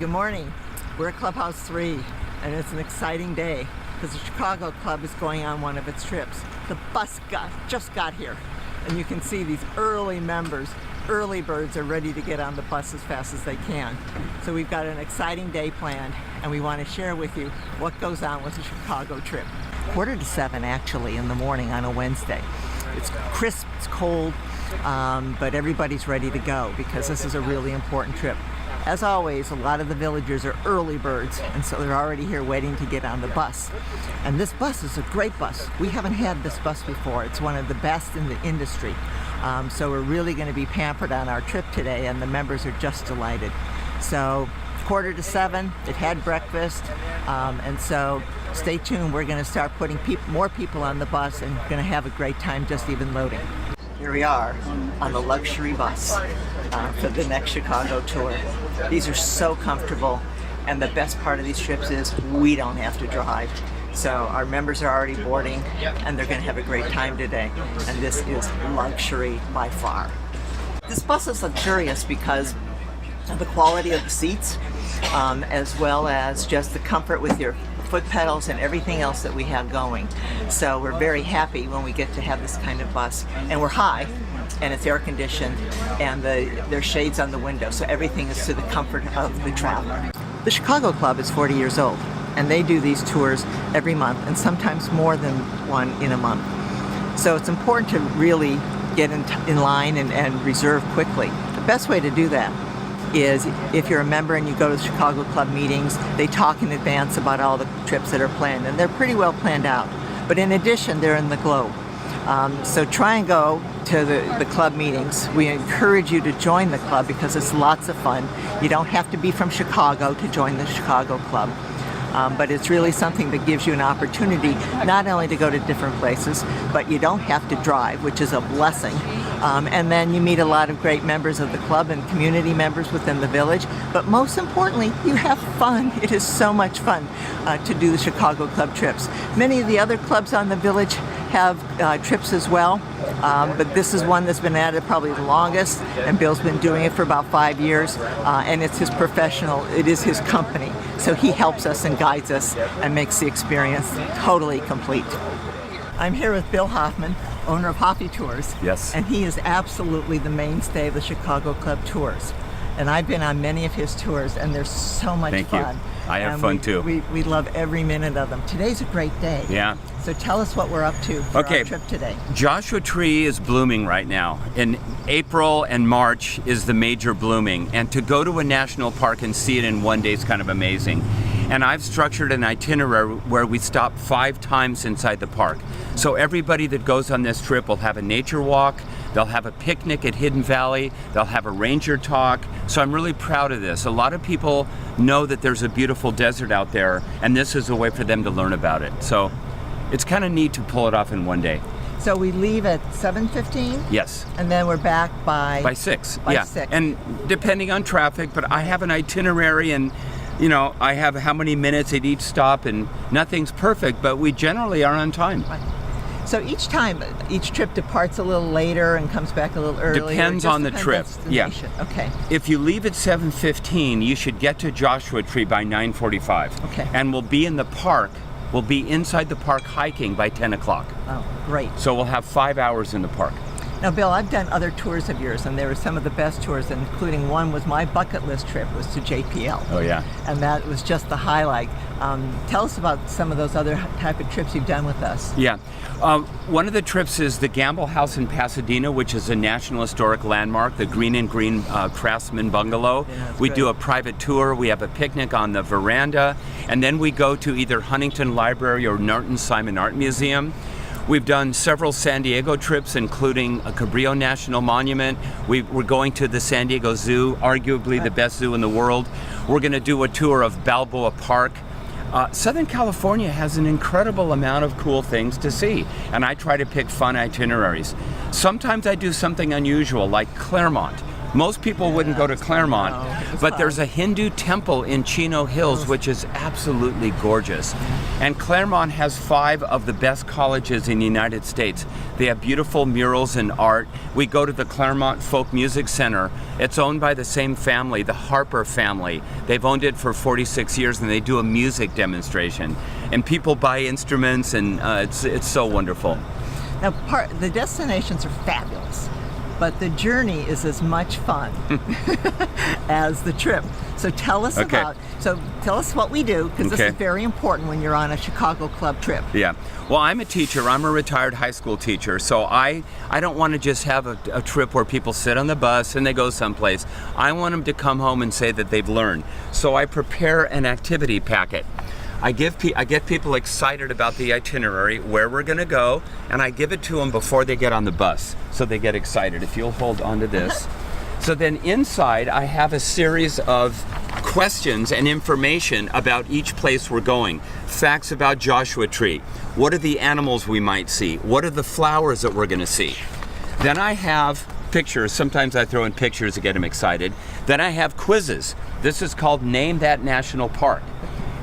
Good morning. We're at Clubhouse 3, and it's an exciting day because the Chicago Club is going on one of its trips. The bus just got here, and you can see these early members, early birds are ready to get on the bus as fast as they can. So we've got an exciting day planned, and we want to share with you what goes on with the Chicago trip. 6:45 actually in the morning on a Wednesday. It's crisp, it's cold, but everybody's ready to go because this is a really important trip. As always, a lot of the villagers are early birds, and so they're already here waiting to get on the bus. And this bus is a great bus. We haven't had this bus before. It's one of the best in the industry. So we're really going to be pampered on our trip today, and the members are just delighted. So 6:45, it had breakfast, and so stay tuned. We're going to start putting more people on the bus and going to have a great time just even loading. Here we are on the luxury bus for the next Chicago tour. These are so comfortable, and the best part of these trips is we don't have to drive. So our members are already boarding, and they're going to have a great time today. And this is luxury by far. This bus is luxurious because of the quality of the seats, as well as just the comfort with your foot pedals and everything else that we have going. So we're very happy when we get to have this kind of bus, and we're high and it's air conditioned, and there's shades on the window, so everything is to the comfort of the traveler. The Chicago Club is 40 years old, and they do these tours every month, and sometimes more than one in a month. So it's important to really get in line and reserve quickly. The best way to do that is if you're a member and you go to the Chicago Club meetings, they talk in advance about all the trips that are planned, and they're pretty well planned out. But in addition, they're in the globe. So try and go to the club meetings. We encourage you to join the club because it's lots of fun. You don't have to be from Chicago to join the Chicago Club. But it's really something that gives you an opportunity not only to go to different places, but you don't have to drive, which is a blessing. And then you meet a lot of great members of the club and community members within the village. But most importantly, you have fun. It is so much fun to do the Chicago Club trips. Many of the other clubs on the village have trips as well, but this is one that's been at it probably the longest, and Bill's been doing it for about 5 years, and it's his it is his company. So he helps us and guides us and makes the experience totally complete. I'm here with Bill Hoffman, owner of Hoffy Tours. Yes. And he is absolutely the mainstay of the Chicago Club tours. And I've been on many of his tours, and they're so much fun. Thank you. I have fun too. We love every minute of them. Today's a great day. Yeah. So tell us what we're up to for our trip today. Joshua Tree is blooming right now. In April and March is the major blooming. And to go to a national park and see it in one day is kind of amazing. And I've structured an itinerary where we stop 5 times inside the park. So everybody that goes on this trip will have a nature walk, they'll have a picnic at Hidden Valley, they'll have a ranger talk. So I'm really proud of this. A lot of people know that there's a beautiful desert out there, and this is a way for them to learn about it. So it's kind of neat to pull it off in one day. So we leave at 7:15? Yes. And then we're back by 6. By yeah. 6. And depending on traffic, but I have an itinerary, and you know, I have how many minutes at each stop, and nothing's perfect, but we generally are on time. Right. So each trip departs a little later and comes back a little earlier? Depends on the trip. Yeah. Okay. If you leave at 7:15, you should get to Joshua Tree by 9:45. Okay. And we'll be in the park. We'll be inside the park hiking by 10 o'clock. Oh, great. So we'll have 5 hours in the park. Now, Bill, I've done other tours of yours, and they were some of the best tours, including one was my bucket list trip, was to JPL. Oh, yeah. And that was just the highlight. Tell us about some of those other type of trips you've done with us. Yeah. One of the trips is the Gamble House in Pasadena, which is a National Historic Landmark, the Green and Green Craftsman Bungalow. Yeah, we great. do a private tour. We have a picnic on the veranda, and then we go to either Huntington Library or Norton Simon Art Museum. We've done several San Diego trips, including a Cabrillo National Monument. We're going to the San Diego Zoo, arguably the best zoo in the world. We're going to do a tour of Balboa Park. Southern California has an incredible amount of cool things to see, and I try to pick fun itineraries. Sometimes I do something unusual, like Claremont. Most people wouldn't go to Claremont, No, it was but fun. there's a Hindu temple in Chino Hills, which is absolutely gorgeous. And Claremont has 5 of the best colleges in the United States. They have beautiful murals and art. We go to the Claremont Folk Music Center. It's owned by the same family, the Harper family. They've owned it for 46 years, and they do a music demonstration. And people buy instruments, and it's so wonderful. Now, the destinations are fabulous, but the journey is as much fun as the trip. So tell us tell us what we do, because this Okay. is very important when you're on a Chicago Club trip. Yeah. Well, I'm a teacher. I'm a retired high school teacher. So I don't want to just have a trip where people sit on the bus and they go someplace. I want them to come home and say that they've learned. So I prepare an activity packet. I get people excited about the itinerary, where we're going to go, and I give it to them before they get on the bus, so they get excited. If you'll hold on to this. So then inside, I have a series of questions and information about each place we're going. Facts about Joshua Tree. What are the animals we might see? What are the flowers that we're going to see? Then I have pictures. Sometimes I throw in pictures to get them excited. Then I have quizzes. This is called Name That National Park.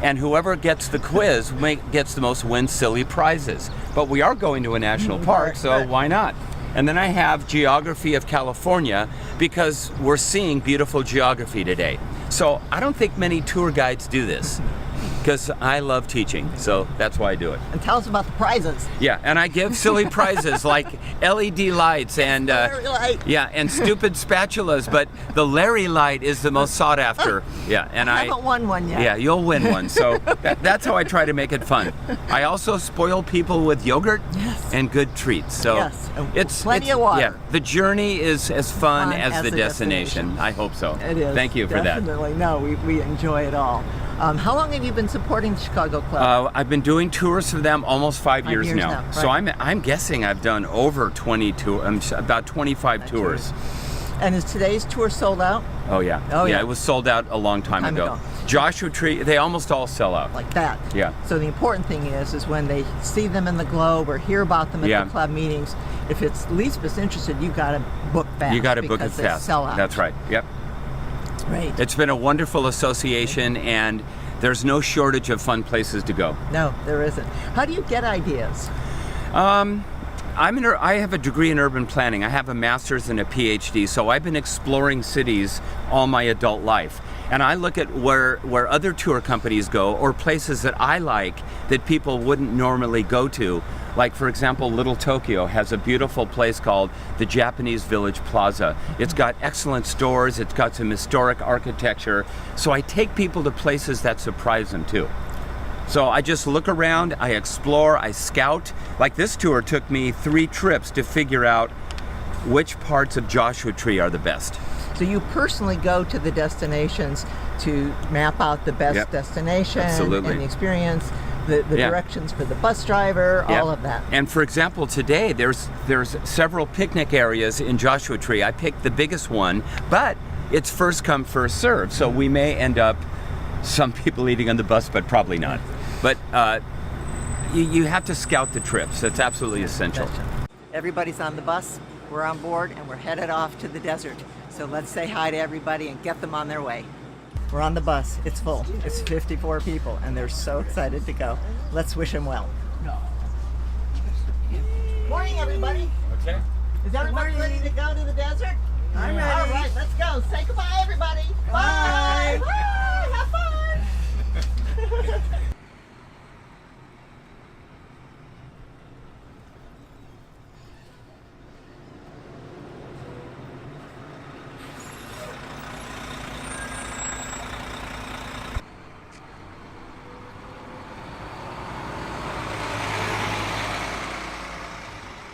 And whoever gets the quiz gets the most wins silly prizes. But we are going to a national park, so why not? And then I have Geography of California, because we're seeing beautiful geography today. So I don't think many tour guides do this, because I love teaching, so that's why I do it. And tell us about the prizes. Yeah, and I give silly prizes like LED lights and Larry light. yeah, and stupid spatulas, but the Larry light is the most sought after. Yeah, and I haven't won one yet. yeah, you'll win one. So that's how I try to make it fun. I also spoil people with yogurt and good treats. So Yes, and it's plenty of water. Yeah, the journey is as fun Fun as the destination. I hope so. It is. Thank you for that. Definitely. No, we enjoy it all. How long have you been supporting the Chicago Club? I've been doing tours for them almost 5 years now. right. So I'm guessing I've done over 20 tours, about 25 tours. And is today's tour sold out? Oh yeah. Oh, yeah. It was sold out a long time ago. Joshua Tree, they almost all sell out. Like that. Yeah. So the important thing is when they see them in the Globe or hear about them at the club meetings, if it's Lisbeth's interested, you got to book fast. You got to book it because they fast. Sell out. That's right. Yep. Right. It's been a wonderful association, and there's no shortage of fun places to go. No, there isn't. How do you get ideas? I have a degree in urban planning. I have a master's and a PhD, so I've been exploring cities all my adult life. And I look at where other tour companies go, or places that I like that people wouldn't normally go to. Like, for example, Little Tokyo has a beautiful place called the Japanese Village Plaza. It's got excellent stores, it's got some historic architecture. So I take people to places that surprise them too. So I just look around, I explore, I scout. Like this tour took me 3 trips to figure out which parts of Joshua Tree are the best. So you personally go to the destinations to map out the best destination Absolutely. and the experience, the directions for the bus driver, all of that. And for example, today there's several picnic areas in Joshua Tree. I picked the biggest one, but it's first come, first serve. So we may end up some people eating on the bus, but probably not. But you have to scout the trips. That's absolutely essential. Everybody's on the bus, we're on board, and we're headed off to the desert. So let's say hi to everybody and get them on their way. We're on the bus, it's full. It's 54 people, and they're so excited to go. Let's wish them well. Morning, everybody. Okay. Is everybody ready to go to the desert? I'm ready. All right, let's go. Say goodbye, everybody. Bye. Bye.